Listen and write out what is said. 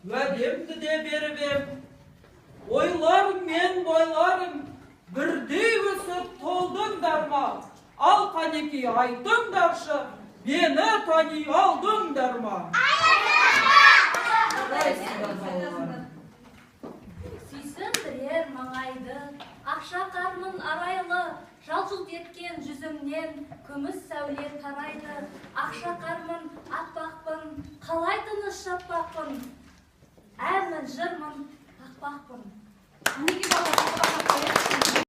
Уәдемді де беріп ем. Ойларым мен бойларым бірдей өсіп толдыңдар ма? Ал қанеки айтыңдаршы, мені тани алдыңдар ма? Сүйсін бірер маңайды, ақша қармын арайлы, жалжылт еткен жүзімнен күміс сәуле тарайды. Ақша қармын атпақпын, қалай тыныш шаппақпын, әнмін жырмын тақпақпын.